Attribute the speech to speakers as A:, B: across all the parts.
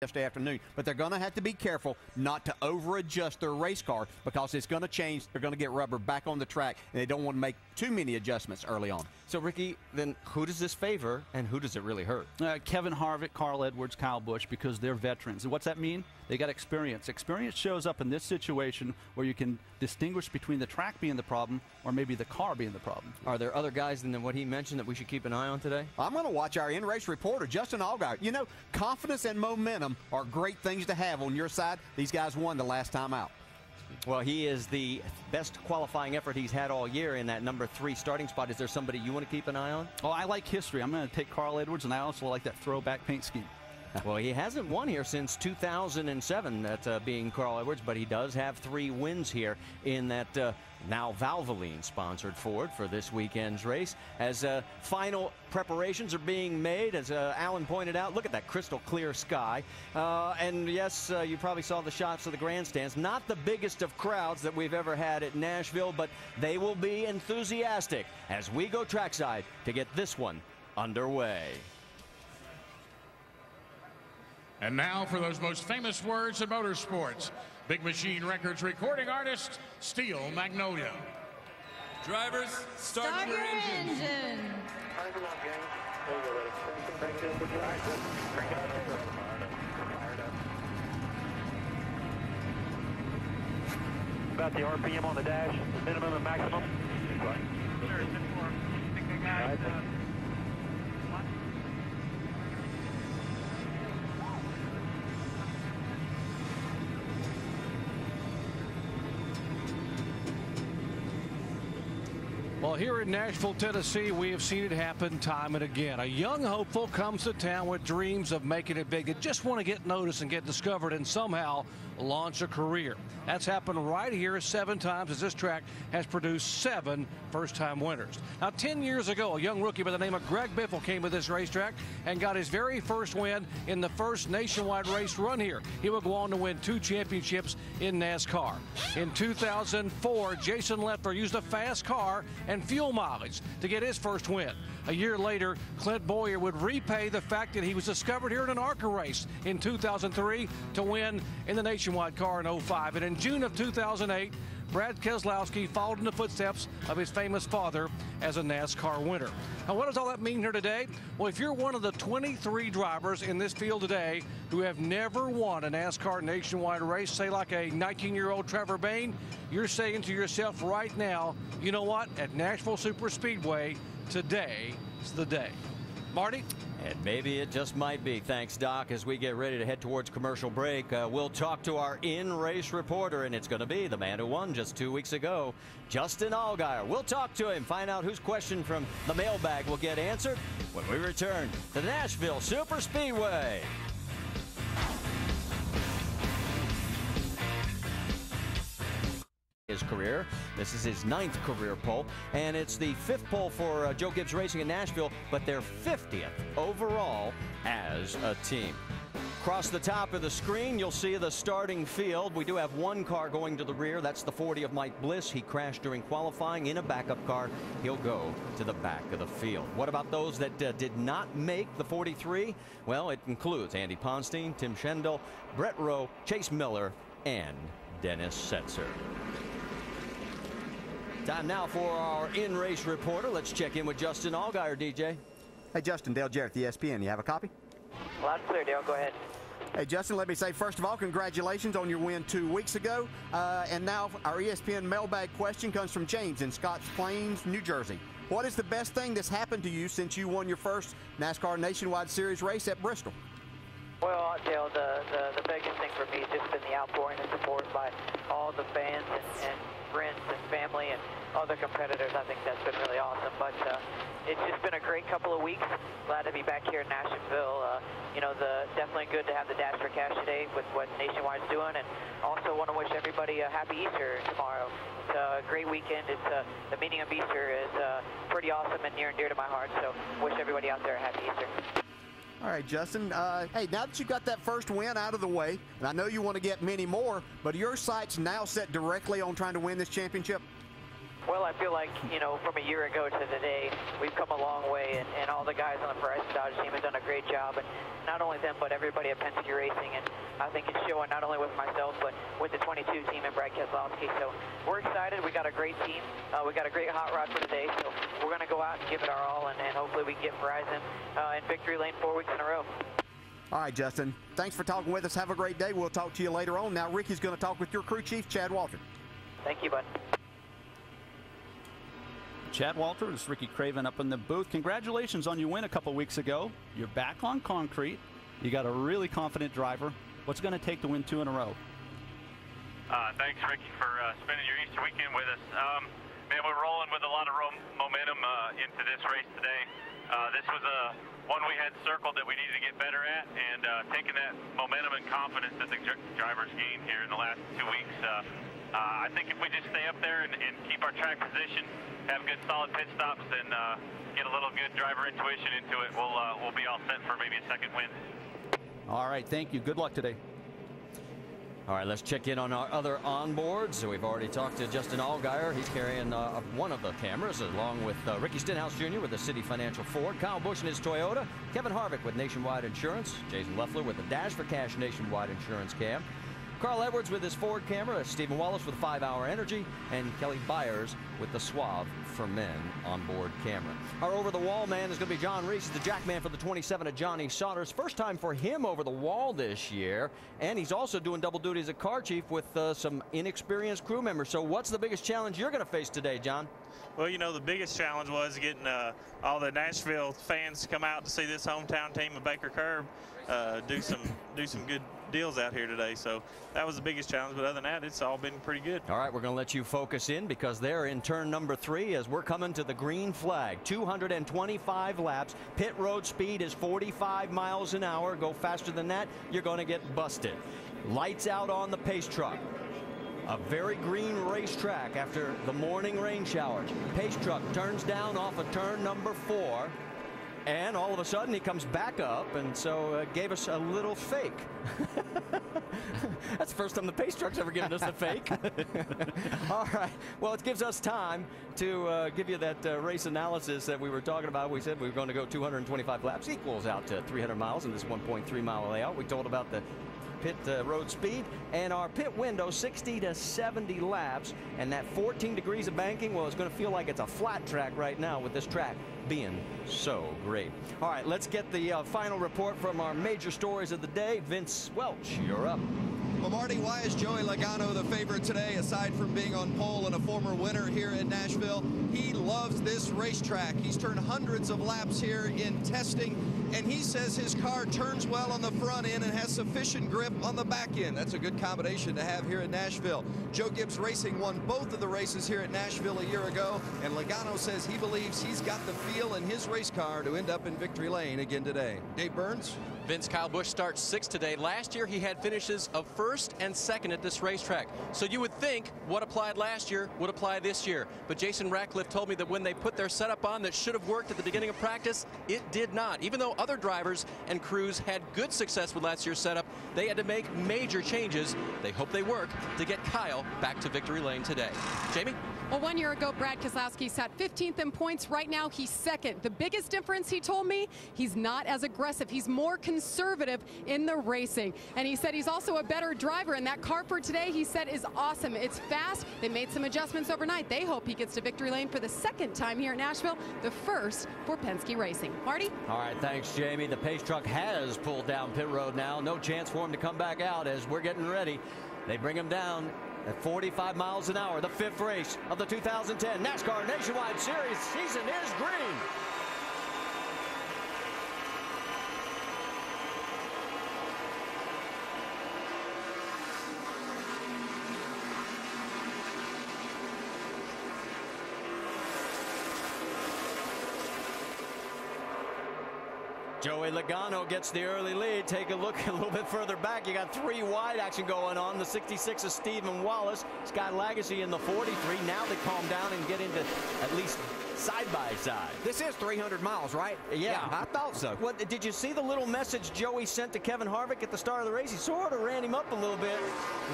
A: yesterday afternoon, but they're going to have to be careful not to over-adjust their race car because it's going to change. They're going to get rubber back on the track, and they don't want to make too many adjustments early on.
B: So, Ricky, then who does this favor, and who does it really hurt?
C: Kevin Harvick, Carl Edwards, Kyle Busch, because they're veterans. And what's that mean? They got experience. Experience shows up in this situation where you can distinguish between the track being the problem or maybe the car being the problem.
B: Are there other guys than what he mentioned that we should keep an eye on today?
A: I'm going to watch our in-race reporter, Justin Allgaier. You know, confidence and momentum are great things to have on your side. These guys won the last time out.
B: Well, he is the best qualifying effort he's had all year in that number 3 starting spot. Is there somebody you want to keep an eye on?
C: Oh, I like history. I'm going to take Carl Edwards, and I also like that throwback paint scheme.
B: Well, he hasn't won here since 2007, that being Carl Edwards, but he does have 3 wins here in that now Valvoline-sponsored Ford for this weekend's race. As final preparations are being made, as Alan pointed out, look at that crystal clear sky. And yes, you probably saw the shots of the grandstands. Not the biggest of crowds that we've ever had at Nashville, but they will be enthusiastic as we go trackside to get this one underway.
D: And now for those most famous words in motorsports, Big Machine Records recording artist, Steel Magnolia.
E: Drivers, start your engine.
F: About the RPM on the dash, minimum and maximum.
G: Well, here in Nashville, Tennessee, we have seen it happen time and again. A young hopeful comes to town with dreams of making it big. They just want to get noticed and get discovered and somehow launch a career. That's happened right here 7 times as this track has produced 7 first-time winners. Now, 10 years ago, a young rookie by the name of Greg Biffle came to this racetrack and got his very first win in the first nationwide race run here. He would go on to win 2 championships in NASCAR. In 2004, Jason Leffler used a fast car and fuel mileage to get his first win. A year later, Clint Boyer would repay the fact that he was discovered here in an ARCA race in 2003 to win in the nationwide car in 05. And in June of 2008, Brad Keselowski followed in the footsteps of his famous father as a NASCAR winner. Now, what does all that mean here today? Well, if you're one of the 23 drivers in this field today who have never won a NASCAR nationwide race, say like a 19-year-old Trevor Bayne, you're saying to yourself right now, you know what? At Nashville Superspeedway, today is the day. Marty?
B: And maybe it just might be. Thanks, Doc. As we get ready to head towards commercial break, we'll talk to our in-race reporter, and it's going to be the man who won just 2 weeks ago, Justin Allgaier. We'll talk to him, find out whose question from the mailbag will get answered when we return to the Nashville Superspeedway. His career. This is his 9th career pole, and it's the 5th pole for Joe Gibbs Racing in Nashville, but their 50th overall as a team. Across the top of the screen, you'll see the starting field. We do have 1 car going to the rear. That's the 40 of Mike Bliss. He crashed during qualifying in a backup car. He'll go to the back of the field. What about those that did not make the 43? Well, it includes Andy Ponstein, Tim Schendel, Brett Rowe, Chase Miller, and Dennis Setzer. Time now for our in-race reporter. Let's check in with Justin Allgaier, DJ.
A: Hey, Justin, Dale Jarrett, the ESPN. You have a copy?
F: Loud and clear, Dale. Go ahead.
A: Hey, Justin, let me say, first of all, congratulations on your win 2 weeks ago. And now our ESPN mailbag question comes from James in Scotts Plains, New Jersey. What is the best thing that's happened to you since you won your first NASCAR Nationwide Series race at Bristol?
F: Well, Dale, the biggest thing for me has just been the outpouring of support by all the fans and friends and family and other competitors. I think that's been really awesome. But it's just been a great couple of weeks. Glad to be back here in Nashville. You know, definitely good to have the Dash for Cash today with what Nationwide's doing, and also want to wish everybody a happy Easter tomorrow. It's a great weekend. It's the meaning of Easter is pretty awesome and near and dear to my heart. So wish everybody out there a happy Easter.
A: All right, Justin. Hey, now that you got that first win out of the way, and I know you want to get many more, but are your sights now set directly on trying to win this championship?
F: Well, I feel like, you know, from a year ago to today, we've come a long way, and all the guys on the Verizon Dodge team have done a great job, and not only them, but everybody at Penske Racing, and I think it's showing not only with myself, but with the 22 team and Brad Keselowski. So we're excited. We got a great team. We got a great hot rod for today, so we're going to go out and give it our all, and hopefully we can get Verizon in victory lane 4 weeks in a row.
A: All right, Justin, thanks for talking with us. Have a great day. We'll talk to you later on. Now, Ricky's going to talk with your crew chief, Chad Walter.
F: Thank you, bud.
C: Chad Walter, is Ricky Craven up in the booth. Congratulations on your win a couple weeks ago. You're back on concrete. You got a really confident driver. What's it going to take to win 2 in a row?
H: Thanks, Ricky, for spending your Easter weekend with us. Man, we're rolling with a lot of momentum into this race today. This was one we had circled that we needed to get better at, and taking that momentum and confidence that the drivers gained here in the last 2 weeks. I think if we just stay up there and keep our track position, have good solid pit stops, and get a little good driver intuition into it, we'll be all set for maybe a second win.
C: All right, thank you. Good luck today.
B: All right, let's check in on our other onboards. So we've already talked to Justin Allgaier. He's carrying one of the cameras, along with Ricky Stenhouse Jr. with the City Financial Ford, Kyle Busch and his Toyota, Kevin Harvick with Nationwide Insurance, Jason Leffler with the Dash for Cash Nationwide Insurance cam, Carl Edwards with his Ford camera, Stephen Wallace with 5-Hour Energy, and Kelly Byers with the Suave for Men onboard camera. Our over-the-wall man is going to be John Reese, the jack man for the 27 at Johnny Saunders. First time for him over the wall this year, and he's also doing double duty as a car chief with some inexperienced crew members. So what's the biggest challenge you're going to face today, John?
I: Well, you know, the biggest challenge was getting all the Nashville fans to come out to see this hometown team of Baker Curb do some good deals out here today. So that was the biggest challenge, but other than that, it's all been pretty good.
B: All right, we're going to let you focus in because they're in turn number 3 as we're coming to the green flag. 225 laps. Pit road speed is 45 miles an hour. Go faster than that, you're going to get busted. Lights out on the pace truck. A very green racetrack after the morning rain showers. Pace truck turns down off of turn number 4. And all of a sudden he comes back up, and so gave us a little fake. That's the first time the pace truck's ever given us a fake. All right. Well, it gives us time to give you that race analysis that we were talking about. We said we were going to go 225 laps, equals out to 300 miles in this 1.3 mile layout. We told about the pit road speed and our pit window 60 to 70 laps, and that 14 degrees of banking, well, it's going to feel like it's a flat track right now with this track being so great. All right, let's get the final report from our major stories of the day. Vince Welch, you're up.
J: Well, Marty, why is Joey Logano the favorite today? Aside from being on pole and a former winner here in Nashville, he loves this racetrack. He's turned hundreds of laps here in testing, and he says his car turns well on the front end and has sufficient grip on the back end. That's a good combination to have here in Nashville. Joe Gibbs Racing won both of the races here at Nashville a year ago, and Logano says he believes he's got the feel in his race car to end up in victory lane again today. Dave Burns?
K: Vince, Kyle Busch starts 6th today. Last year he had finishes of 1st and 2nd at this racetrack. So you would think what applied last year would apply this year. But Jason Ratcliffe told me that when they put their setup on that should have worked at the beginning of practice, it did not. Even though other drivers and crews had good success with last year's setup, they had to make major changes. They hope they work to get Kyle back to victory lane today. Jamie?
L: Well, 1 year ago, Brad Keselowski sat 15th in points. Right now, he's 2nd. The biggest difference, he told me, he's not as aggressive. He's more conservative in the racing. And he said he's also a better driver. And that car for today, he said, is awesome. It's fast. They made some adjustments overnight. They hope he gets to victory lane for the 2nd time here at Nashville, the 1st for Penske Racing. Marty?
B: All right, thanks, Jamie. The pace truck has pulled down pit road now. No chance for him to come back out as we're getting ready. They bring him down at 45 miles an hour. The 5th race of the 2010 NASCAR Nationwide Series season is green. Joey Logano gets the early lead. Take a look a little bit further back. You got 3 wide action going on. The 66 of Stephen Wallace. Scott Lagacy in the 43. Now they calm down and get into at least side by side.
A: This is 300 miles, right?
B: Yeah.
A: I thought so.
B: Well, did you see the little message Joey sent to Kevin Harvick at the start of the race? He sort of ran him up a little bit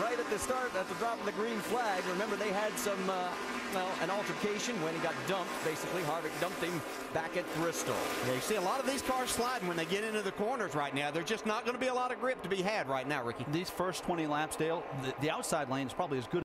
B: right at the start, at the drop of the green flag. Remember, they had some, an altercation when he got dumped. Basically, Harvick dumped him back at Bristol.
A: Yeah, you see a lot of these cars sliding when they get into the corners right now. There's just not going to be a lot of grip to be had right now, Ricky.
C: These first 20 laps, Dale, the outside lane is probably as good